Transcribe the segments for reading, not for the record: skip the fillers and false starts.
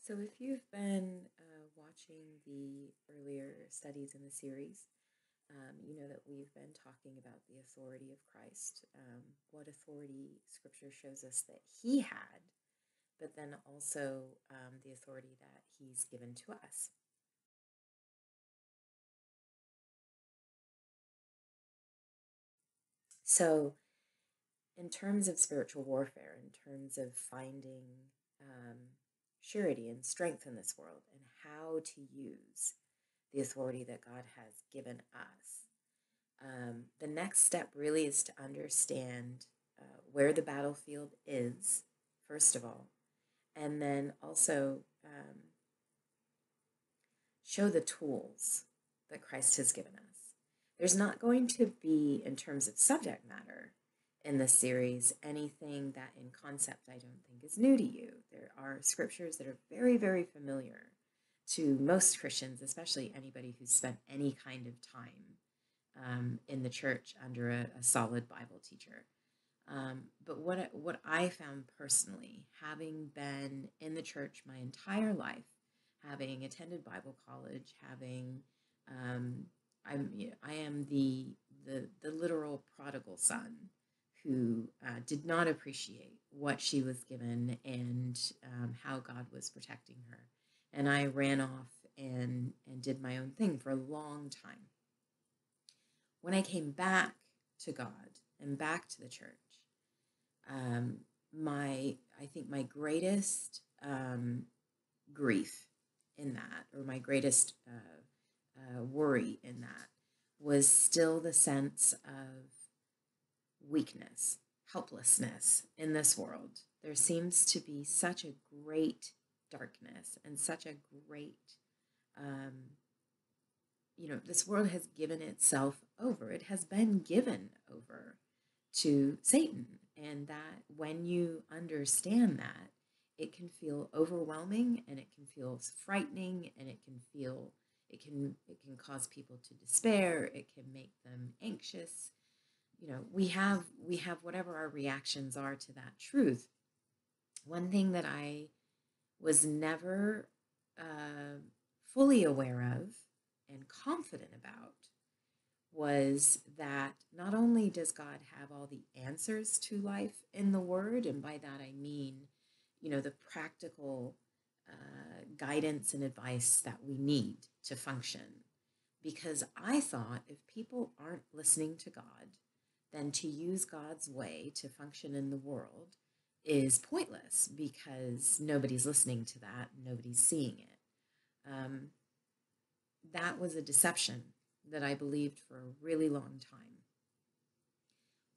So, if you've been watching the earlier studies in the series, you know that we've been talking about the authority of Christ, what authority Scripture shows us that He had, but then also the authority that He's given to us. So, in terms of spiritual warfare, in terms of finding um, surety and strength in this world, and how to use the authority that God has given us, the next step really is to understand where the battlefield is, first of all, and then also show the tools that Christ has given us. There's not going to be, in terms of subject matter in this series, anything that in concept I don't think is new to you. There are scriptures that are very, very familiar to most Christians, especially anybody who's spent any kind of time in the church under a solid Bible teacher. But what I found personally, having been in the church my entire life, having attended Bible college, having I am the literal prodigal son who did not appreciate what she was given and how God was protecting her, and I ran off and did my own thing for a long time. When I came back to God and back to the church, I think my greatest grief in that, or my greatest worry in that, was still the sense of weakness, helplessness in this world. There seems to be such a great darkness and such a great this world has given itself over. It has been given over to Satan. And that when you understand that, it can feel overwhelming and it can feel frightening and it can cause people to despair. It can make them anxious. We have whatever our reactions are to that truth. One thing that I was never fully aware of and confident about was that not only does God have all the answers to life in the Word, and by that I mean, the practical guidance and advice that we need to function. Because I thought if people aren't listening to God, then to use God's way to function in the world is pointless because nobody's listening to that, nobody's seeing it. That was a deception that I believed for a really long time.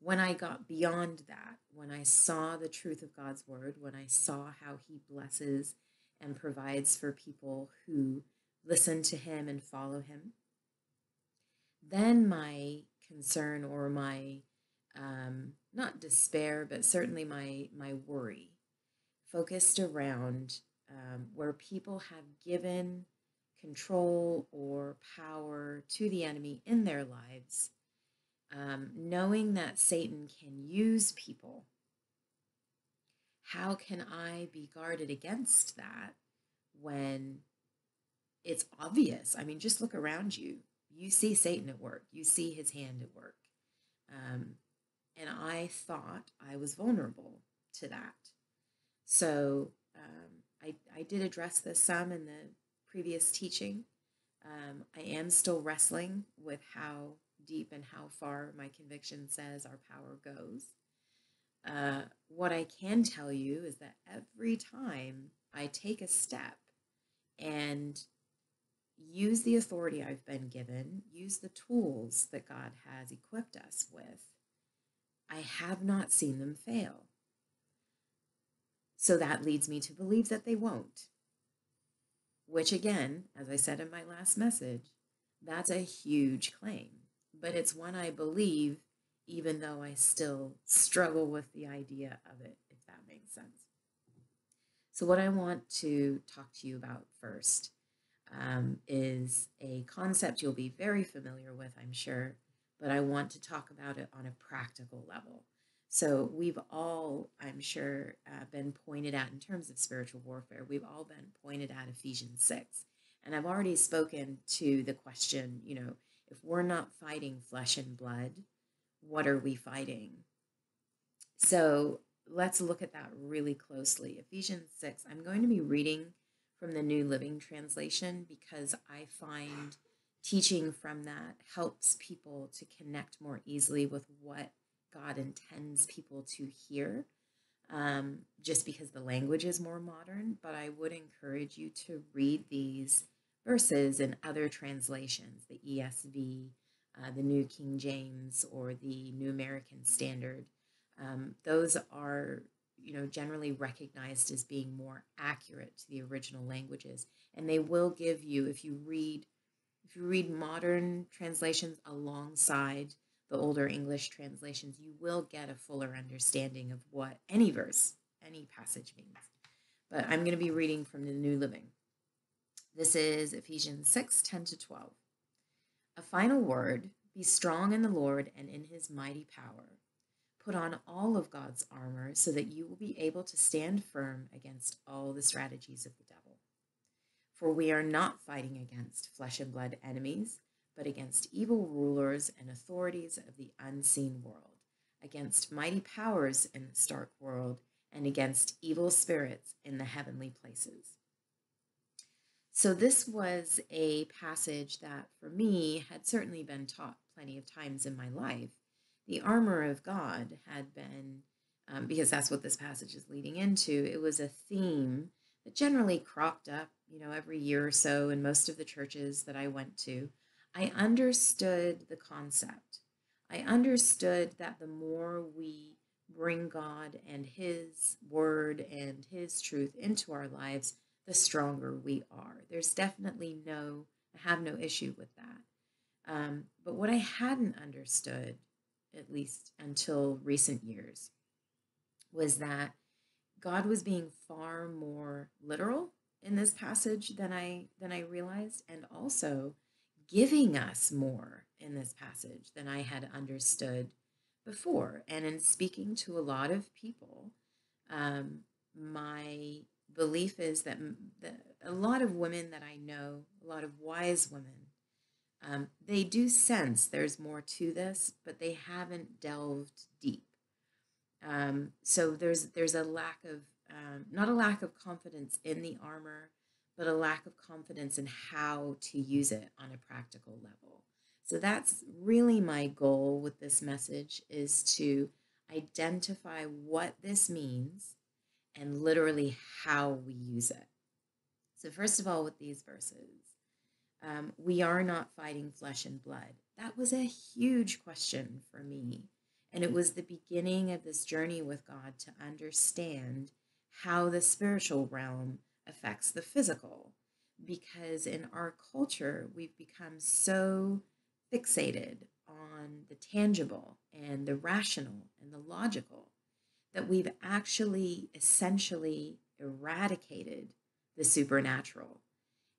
When I got beyond that, when I saw the truth of God's word, when I saw how He blesses and provides for people who listen to Him and follow Him, then my concern, or my not despair, but certainly my worry, focused around where people have given control or power to the enemy in their lives, knowing that Satan can use people. How can I be guarded against that when it's obvious? I mean, just look around you. You see Satan at work. You see his hand at work. And I thought I was vulnerable to that. So I did address this some in the previous teaching. I am still wrestling with how deep and how far my conviction says our power goes. What I can tell you is that every time I take a step and use the authority I've been given, use the tools that God has equipped us with, I have not seen them fail. So that leads me to believe that they won't. Which again, as I said in my last message, that's a huge claim. But it's one I believe, even though I still struggle with the idea of it, if that makes sense. So what I want to talk to you about first is a concept you'll be very familiar with, I'm sure, but I want to talk about it on a practical level. So we've all, I'm sure, been pointed at in terms of spiritual warfare. We've all been pointed at Ephesians 6. And I've already spoken to the question, if we're not fighting flesh and blood, what are we fighting? So let's look at that really closely. Ephesians 6, I'm going to be reading from the New Living Translation because I find teaching from that helps people to connect more easily with what God intends people to hear, just because the language is more modern. But I would encourage you to read these verses in other translations, the ESV, the New King James, or the New American Standard. Those are, generally recognized as being more accurate to the original languages. And they will give you, if you read modern translations alongside the older English translations, you will get a fuller understanding of what any verse, any passage means. But I'm going to be reading from the New Living. This is Ephesians 6, 10 to 12. A final word, be strong in the Lord and in his mighty power. Put on all of God's armor so that you will be able to stand firm against all the strategies of the devil. For we are not fighting against flesh and blood enemies, but against evil rulers and authorities of the unseen world, against mighty powers in the dark world, and against evil spirits in the heavenly places. So this was a passage that, for me, had certainly been taught plenty of times in my life. The armor of God had been, because that's what this passage is leading into, it was a theme that generally cropped up, every year or so in most of the churches that I went to. I understood the concept. I understood that the more we bring God and his word and his truth into our lives, the stronger we are. There's definitely I have no issue with that. But what I hadn't understood, at least until recent years, was that God was being far more literal in this passage than I realized, and also giving us more in this passage than I had understood before. And in speaking to a lot of people, my belief is that a lot of women that I know, a lot of wise women, they do sense there's more to this, but they haven't delved deep. So there's a lack of, not a lack of confidence in the armor, but a lack of confidence in how to use it on a practical level. So that's really my goal with this message, is to identify what this means and literally how we use it. So first of all, with these verses, we are not fighting flesh and blood. That was a huge question for me. And it was the beginning of this journey with God to understand how the spiritual realm affects the physical. Because in our culture, we've become so fixated on the tangible and the rational and the logical that we've actually essentially eradicated the supernatural.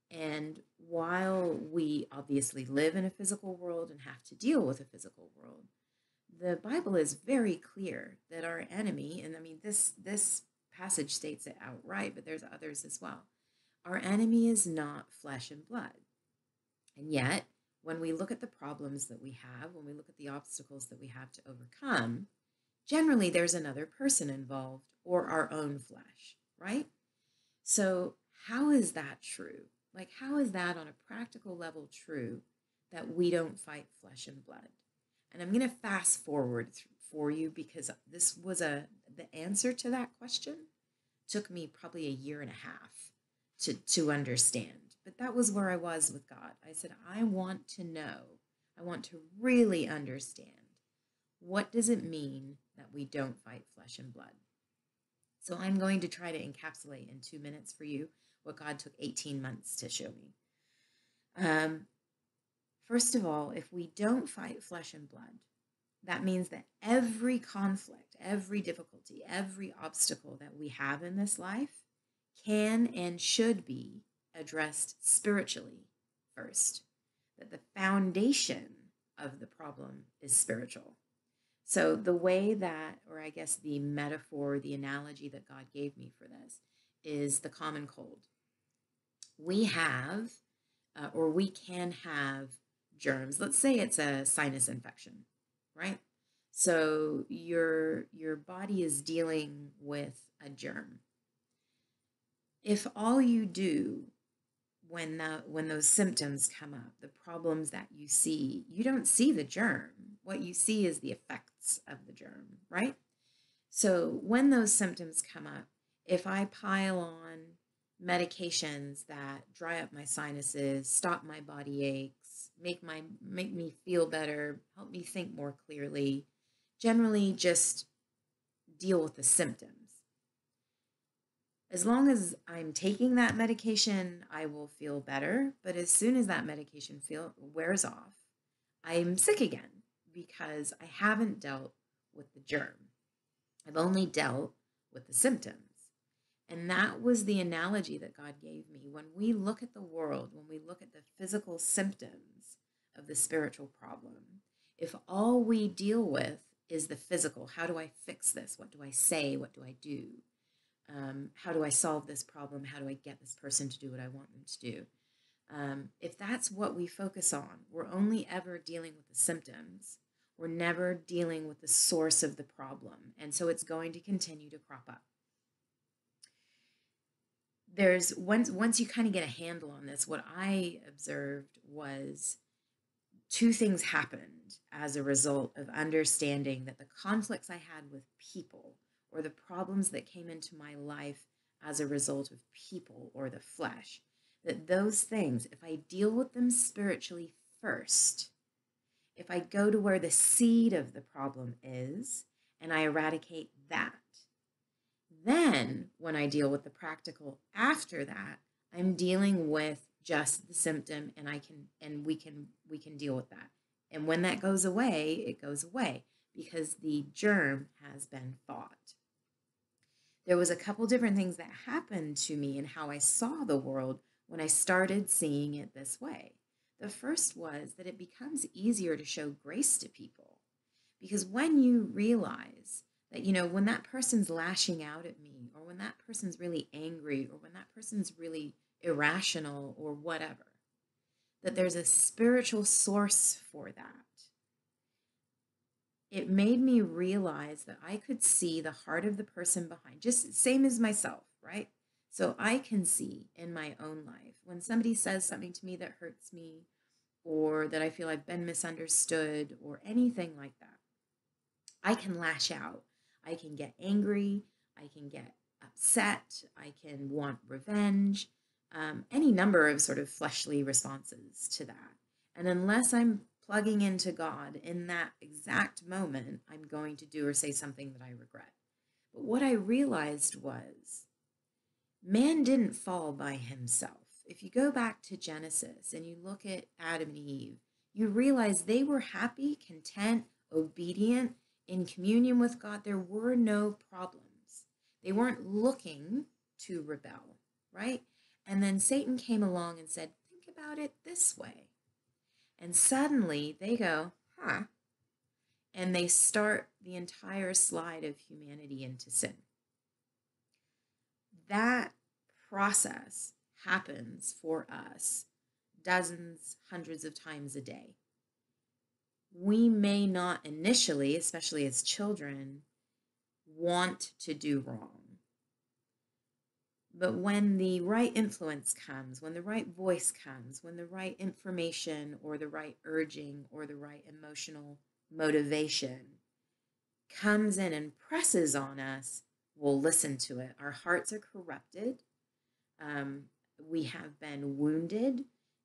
And while we obviously live in a physical world and have to deal with a physical world, the Bible is very clear that our enemy, and I mean, this passage states it outright, but there's others as well. Our enemy is not flesh and blood. And yet, when we look at the problems that we have, when we look at the obstacles that we have to overcome, generally there's another person involved or our own flesh, right? So how is that true? Like, how is that on a practical level true that we don't fight flesh and blood? And I'm going to fast forward for you, because this was the answer to that question took me probably a year and a half to understand. But that was where I was with God. I said, I want to know, I want to really understand, what does it mean that we don't fight flesh and blood? So I'm going to try to encapsulate in 2 minutes for you what God took 18 months to show me. First of all, if we don't fight flesh and blood, that means that every conflict, every difficulty, every obstacle that we have in this life can and should be addressed spiritually first. That the foundation of the problem is spiritual. So the way that, or I guess the metaphor, the analogy that God gave me for this is the common cold. We have, or we can have germs. Let's say it's a sinus infection, right? So your body is dealing with a germ. If all you do when those symptoms come up, the problems that you don't see the germ. What you see is the effects of the germ, right? So when those symptoms come up, if I pile on medications that dry up my sinuses, stop my body aches, make me feel better, help me think more clearly, generally just deal with the symptoms. As long as I'm taking that medication, I will feel better. But as soon as that medication wears off, I'm sick again because I haven't dealt with the germ. I've only dealt with the symptoms. And that was the analogy that God gave me. When we look at the world, when we look at the physical symptoms of the spiritual problem, if all we deal with is the physical, how do I fix this? What do I say? What do I do? How do I solve this problem? How do I get this person to do what I want them to do? If that's what we focus on, we're only ever dealing with the symptoms. We're never dealing with the source of the problem. And so it's going to continue to crop up. There's once you kind of get a handle on this, what I observed was two things happened as a result of understanding that the conflicts I had with people, or the problems that came into my life as a result of people or the flesh, that those things, if I deal with them spiritually first, if I go to where the seed of the problem is and I eradicate that, then when I deal with the practical after that, I'm dealing with just the symptom, and we can deal with that. And when that goes away, it goes away because the germ has been fought. There was a couple different things that happened to me in how I saw the world when I started seeing it this way. The first was that it becomes easier to show grace to people, because when you realize that, when that person's lashing out at me, or when that person's really angry, or when that person's really irrational or whatever, that there's a spiritual source for that. It made me realize that I could see the heart of the person behind, just same as myself, right? So I can see in my own life when somebody says something to me that hurts me, or that I feel I've been misunderstood, or anything like that. I can lash out. I can get angry. I can get upset. I can want revenge. Any number of sort of fleshly responses to that. And unless I'm plugging into God in that exact moment, I'm going to do or say something that I regret. But what I realized was, man didn't fall by himself. If you go back to Genesis and you look at Adam and Eve, you realize they were happy, content, obedient, in communion with God. There were no problems. They weren't looking to rebel, right? And then Satan came along and said, think about it this way. And suddenly they go, huh? And they start the entire slide of humanity into sin. That process happens for us dozens, hundreds of times a day. We may not initially, especially as children, want to do wrong. But when the right influence comes, when the right voice comes, when the right information or the right urging or the right emotional motivation comes in and presses on us, we'll listen to it. Our hearts are corrupted. We have been wounded.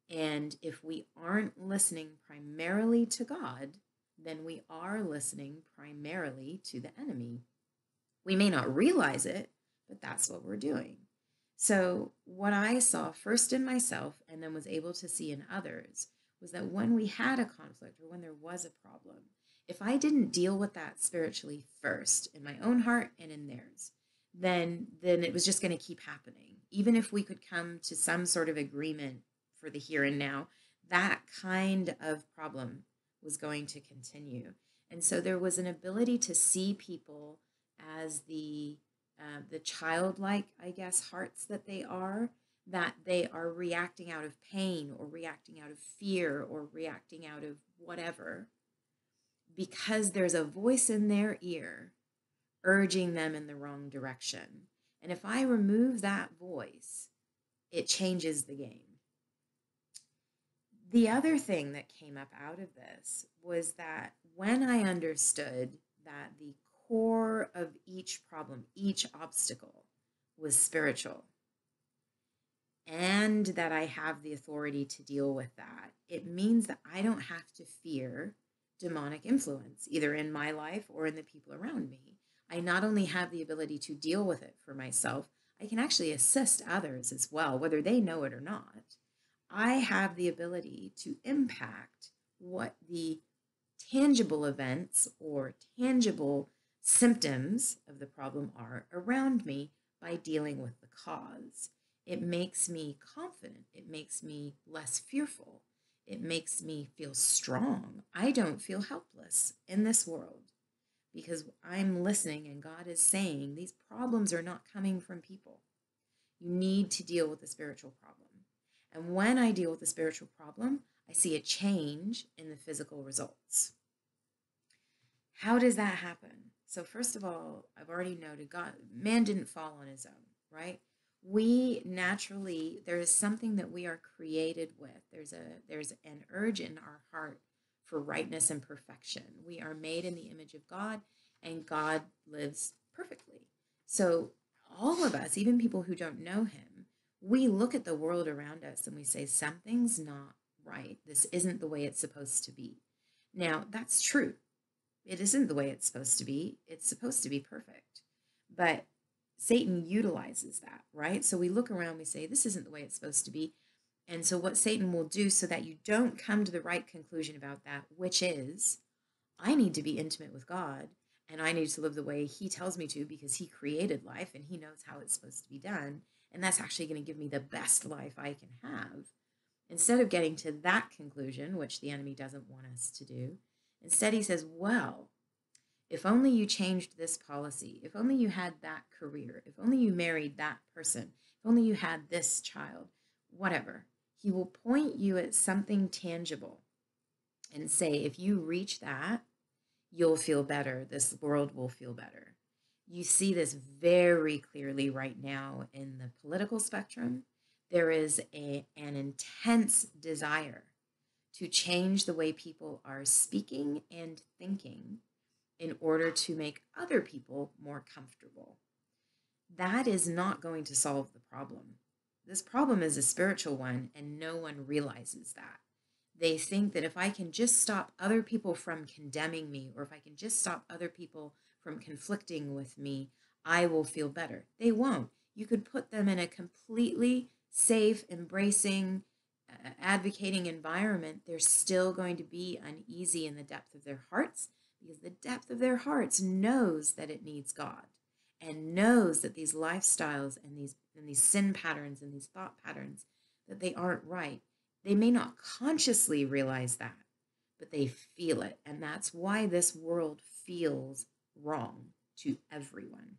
And if we aren't listening primarily to God, then we are listening primarily to the enemy. We may not realize it, but that's what we're doing. So what I saw first in myself and then was able to see in others was that when we had a conflict or when there was a problem, if I didn't deal with that spiritually first in my own heart and in theirs, then it was just going to keep happening. Even if we could come to some sort of agreement for the here and now, that kind of problem was going to continue. And so there was an ability to see people as the childlike, I guess, hearts that they are reacting out of pain or reacting out of fear or reacting out of whatever, because there's a voice in their ear urging them in the wrong direction. And if I remove that voice, it changes the game. The other thing that came up out of this was that when I understood that the core of each problem, each obstacle was spiritual, and that I have the authority to deal with that, it means that I don't have to fear demonic influence, either in my life or in the people around me. I not only have the ability to deal with it for myself, I can actually assist others as well, whether they know it or not. I have the ability to impact what the tangible events or tangible symptoms of the problem are around me by dealing with the cause. It makes me confident. It makes me less fearful. It makes me feel strong. I don't feel helpless in this world because I'm listening and God is saying these problems are not coming from people. You need to deal with the spiritual problem. And when I deal with the spiritual problem, I see a change in the physical results. How does that happen? So first of all, I've already noted man didn't fall on his own, right? We naturally, there is something that we are created with. There's an urge in our heart for rightness and perfection. We are made in the image of God, and God lives perfectly. So all of us, even people who don't know him, we look at the world around us and we say, something's not right. This isn't the way it's supposed to be. Now, that's true. It isn't the way it's supposed to be. It's supposed to be perfect. But Satan utilizes that, right? So we look around, we say, this isn't the way it's supposed to be. And so what Satan will do so that you don't come to the right conclusion about that, which is, I need to be intimate with God and I need to live the way he tells me to because he created life and he knows how it's supposed to be done. And that's actually going to give me the best life I can have. Instead of getting to that conclusion, which the enemy doesn't want us to do, instead he says, well, if only you changed this policy, if only you had that career, if only you married that person, if only you had this child, whatever. He will point you at something tangible and say, if you reach that, you'll feel better. This world will feel better. You see this very clearly right now in the political spectrum. There is an intense desire to change the way people are speaking and thinking in order to make other people more comfortable. That is not going to solve the problem. This problem is a spiritual one, and no one realizes that. They think that if I can just stop other people from condemning me, or if I can just stop other people from conflicting with me, I will feel better. They won't. You could put them in a completely safe, embracing, advocating environment. They're still going to be uneasy in the depth of their hearts, because the depth of their hearts knows that it needs God and knows that these lifestyles and these sin patterns and these thought patterns, that they aren't right. They may not consciously realize that, but they feel it. And that's why this world feels wrong to everyone.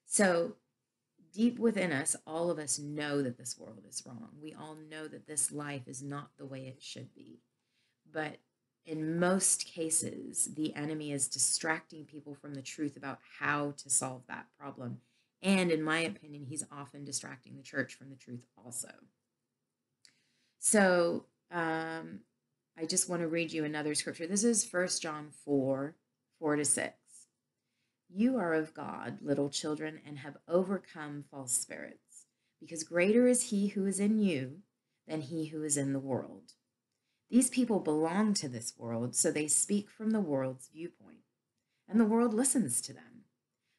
So deep within us, all of us know that this world is wrong. We all know that this life is not the way it should be. But in most cases, the enemy is distracting people from the truth about how to solve that problem. And in my opinion, he's often distracting the church from the truth also. So I just want to read you another scripture. This is 1 John 4:4-6. You are of God, little children, and have overcome false spirits, because greater is he who is in you than he who is in the world. These people belong to this world, so they speak from the world's viewpoint, and the world listens to them.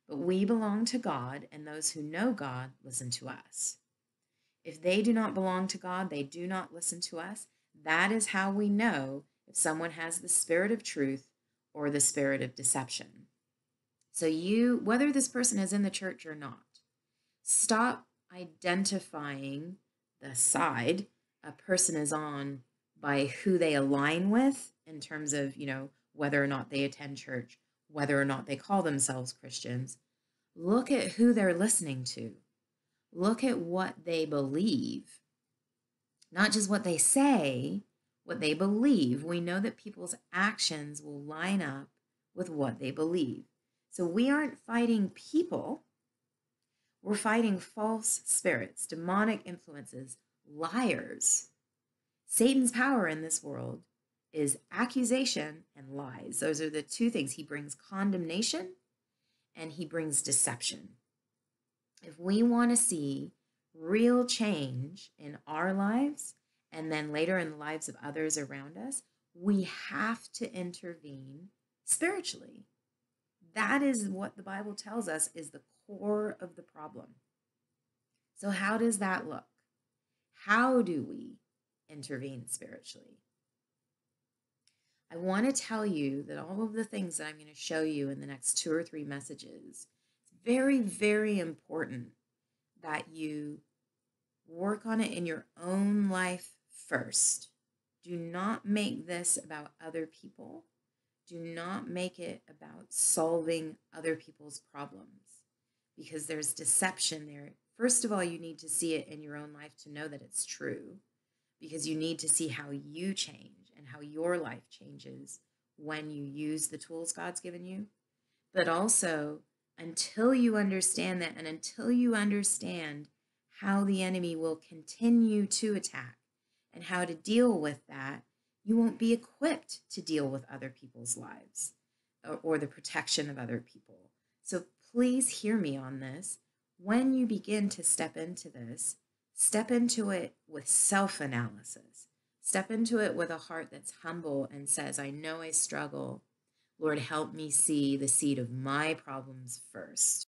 But we belong to God, and those who know God listen to us. If they do not belong to God, they do not listen to us. That is how we know if someone has the spirit of truth or the spirit of deception. So whether this person is in the church or not, stop identifying the side a person is on by who they align with in terms of, whether or not they attend church, whether or not they call themselves Christians. Look at who they're listening to. Look at what they believe. Not just what they say, what they believe. We know that people's actions will line up with what they believe. So we aren't fighting people. We're fighting false spirits, demonic influences, liars. Satan's power in this world is accusation and lies. Those are the two things. He brings condemnation and he brings deception. If we want to see real change in our lives and then later in the lives of others around us, we have to intervene spiritually. That is what the Bible tells us is the core of the problem. So how does that look? How do we intervene spiritually? I want to tell you that all of the things that I'm going to show you in the next 2 or 3 messages, it's very, very important that you work on it in your own life first. Do not make this about other people. Do not make it about solving other people's problems because there's deception there. First of all, you need to see it in your own life to know that it's true, because you need to see how you change and how your life changes when you use the tools God's given you. But also, until you understand that and until you understand how the enemy will continue to attack and how to deal with that, you won't be equipped to deal with other people's lives or the protection of other people. So please hear me on this. When you begin to step into this, step into it with self-analysis. Step into it with a heart that's humble and says, I know I struggle. Lord, help me see the seed of my problems first.